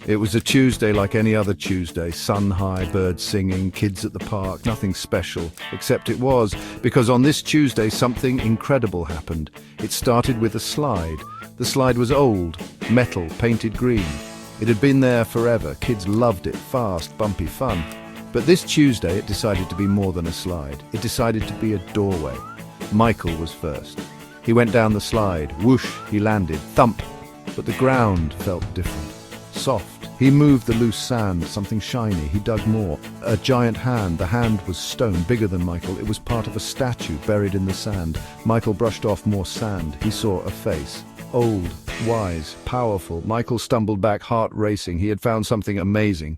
It was a Tuesday like any other Tuesday, sun high, birds singing, kids at the park, nothing special, except it was, because on this Tuesday something incredible happened. It started with a slide. The slide was old, metal, painted green. It had been there forever, kids loved it, fast, bumpy fun. But this Tuesday it decided to be more than a slide. It decided to be a doorway. Michael was first. He went down the slide, whoosh, he landed, thump, but the ground felt different. Soft. He moved the loose sand, something shiny. He dug more. A giant hand. The hand was stone, bigger than Michael. It was part of a statue buried in the sand. Michael brushed off more sand. He saw a face. Old, wise, powerful. Michael stumbled back, heart racing. He had found something amazing.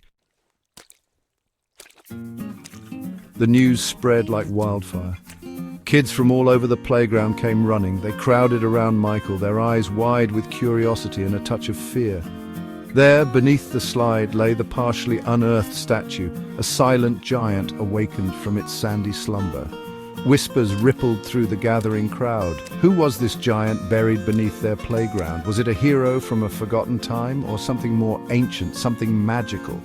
The news spread like wildfire. Kids from all over the playground came running. They crowded around Michael, their eyes wide with curiosity and a touch of fear. There, beneath the slide, lay the partially unearthed statue, a silent giant awakened from its sandy slumber. Whispers rippled through the gathering crowd. Who was this giant buried beneath their playground? Was it a hero from a forgotten time, or something more ancient, something magical?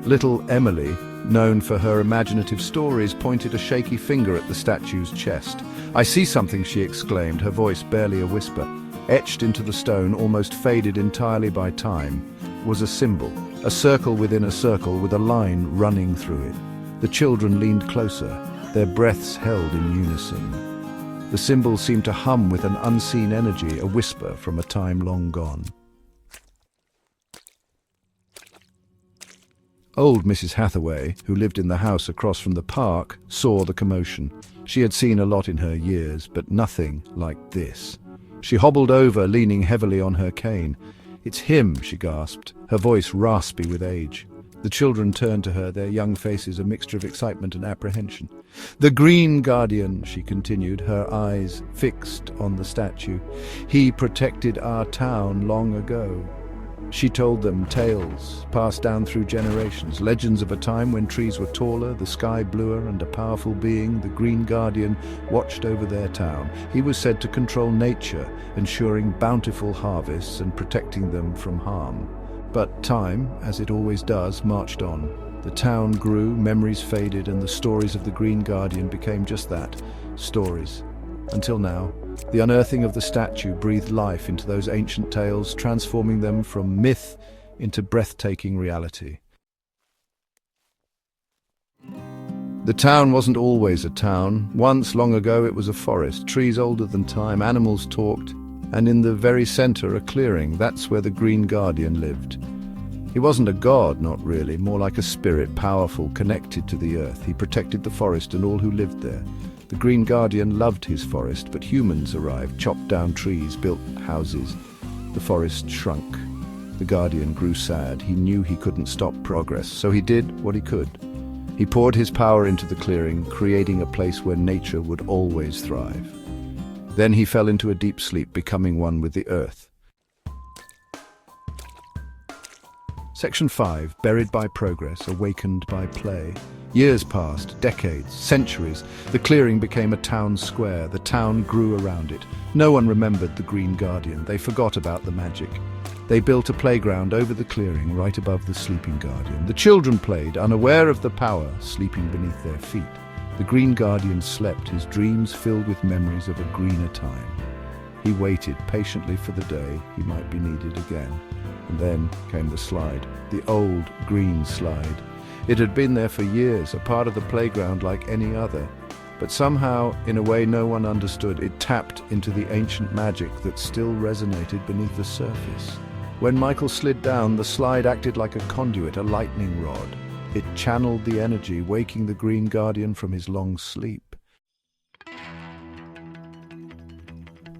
Little Emily, known for her imaginative stories, pointed a shaky finger at the statue's chest. "I see something," she exclaimed, her voice barely a whisper. Etched into the stone, almost faded entirely by time, was a symbol, a circle within a circle with a line running through it. The children leaned closer, their breaths held in unison. The symbol seemed to hum with an unseen energy, a whisper from a time long gone. Old Mrs. Hathaway, who lived in the house across from the park, saw the commotion. She had seen a lot in her years, but nothing like this. She hobbled over, leaning heavily on her cane. "It's him," she gasped, her voice raspy with age. The children turned to her, their young faces a mixture of excitement and apprehension. "The Green Guardian," she continued, her eyes fixed on the statue. "He protected our town long ago." She told them tales passed down through generations, legends of a time when trees were taller, the sky bluer, and a powerful being, the Green Guardian, watched over their town. He was said to control nature, ensuring bountiful harvests and protecting them from harm. But time, as it always does, marched on. The town grew, memories faded, and the stories of the Green Guardian became just that, stories. Until now, the unearthing of the statue breathed life into those ancient tales, transforming them from myth into breathtaking reality. The town wasn't always a town. Once, long ago, it was a forest, trees older than time, animals talked, and in the very center, a clearing. That's where the Green Guardian lived. He wasn't a god, not really, more like a spirit, powerful, connected to the earth. He protected the forest and all who lived there. The Green Guardian loved his forest, but humans arrived, chopped down trees, built houses. The forest shrunk. The Guardian grew sad. He knew he couldn't stop progress, so he did what he could. He poured his power into the clearing, creating a place where nature would always thrive. Then he fell into a deep sleep, becoming one with the earth. Section 5. Buried by progress, awakened by play. Years passed, decades, centuries. The clearing became a town square. The town grew around it. No one remembered the Green Guardian. They forgot about the magic. They built a playground over the clearing, right above the sleeping Guardian. The children played, unaware of the power sleeping beneath their feet. The Green Guardian slept, his dreams filled with memories of a greener time. He waited patiently for the day he might be needed again. And then came the slide, the old green slide. It had been there for years, a part of the playground like any other. But somehow, in a way no one understood, it tapped into the ancient magic that still resonated beneath the surface. When Michael slid down, the slide acted like a conduit, a lightning rod. It channeled the energy, waking the Green Guardian from his long sleep.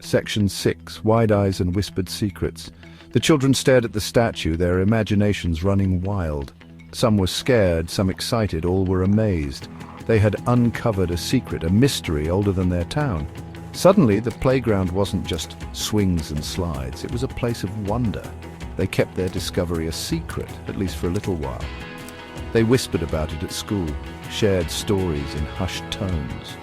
Section 6. Wide eyes and whispered secrets. The children stared at the statue, their imaginations running wild. Some were scared, some excited, all were amazed. They had uncovered a secret, a mystery older than their town. Suddenly, the playground wasn't just swings and slides, it was a place of wonder. They kept their discovery a secret, at least for a little while. They whispered about it at school, shared stories in hushed tones.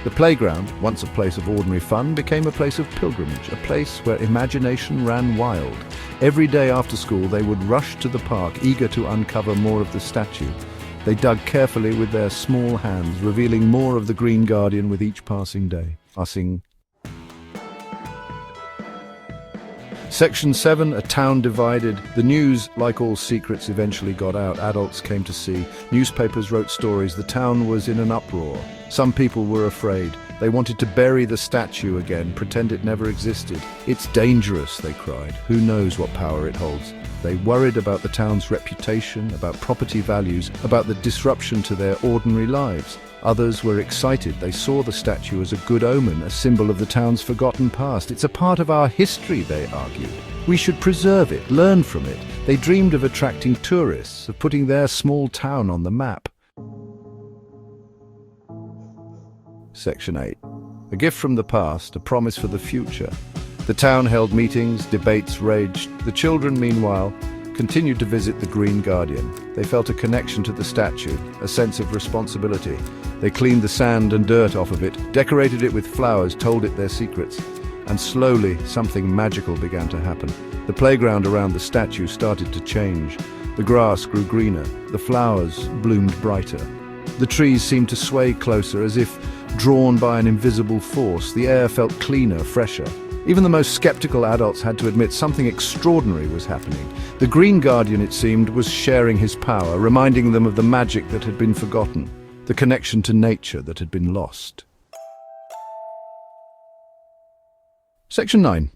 The playground, once a place of ordinary fun, became a place of pilgrimage, a place where imagination ran wild. Every day after school, they would rush to the park, eager to uncover more of the statue. They dug carefully with their small hands, revealing more of the Green Guardian with each passing day. Section 7, a town divided. The news, like all secrets, eventually got out. Adults came to see. Newspapers wrote stories. The town was in an uproar. Some people were afraid. They wanted to bury the statue again, pretend it never existed. It's dangerous, they cried. Who knows what power it holds? They worried about the town's reputation, about property values, about the disruption to their ordinary lives. Others were excited. They saw the statue as a good omen, a symbol of the town's forgotten past. It's a part of our history, they argued. We should preserve it, learn from it. They dreamed of attracting tourists, of putting their small town on the map. Section 8. A gift from the past, a promise for the future. The town held meetings, debates raged. The children, meanwhile, continued to visit the Green Guardian. They felt a connection to the statue, a sense of responsibility. They cleaned the sand and dirt off of it, decorated it with flowers, told it their secrets. And slowly, something magical began to happen. The playground around the statue started to change. The grass grew greener, the flowers bloomed brighter. The trees seemed to sway closer, as if drawn by an invisible force. The air felt cleaner, fresher. Even the most skeptical adults had to admit something extraordinary was happening. The Green Guardian, it seemed, was sharing his power, reminding them of the magic that had been forgotten, the connection to nature that had been lost. Section 9.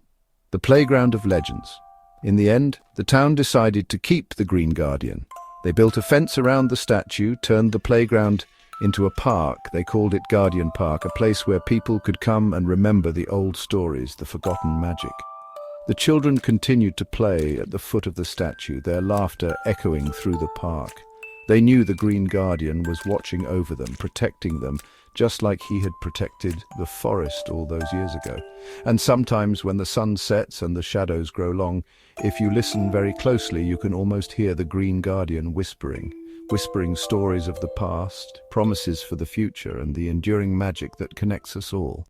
The Playground of Legends. In the end, the town decided to keep the Green Guardian. They built a fence around the statue, turned the playground into a park. They called it Guardian Park, a place where people could come and remember the old stories, the forgotten magic. The children continued to play at the foot of the statue, their laughter echoing through the park. They knew the Green Guardian was watching over them, protecting them, just like he had protected the forest all those years ago. And sometimes when the sun sets and the shadows grow long, if you listen very closely, you can almost hear the Green Guardian whispering stories of the past, promises for the future, and the enduring magic that connects us all.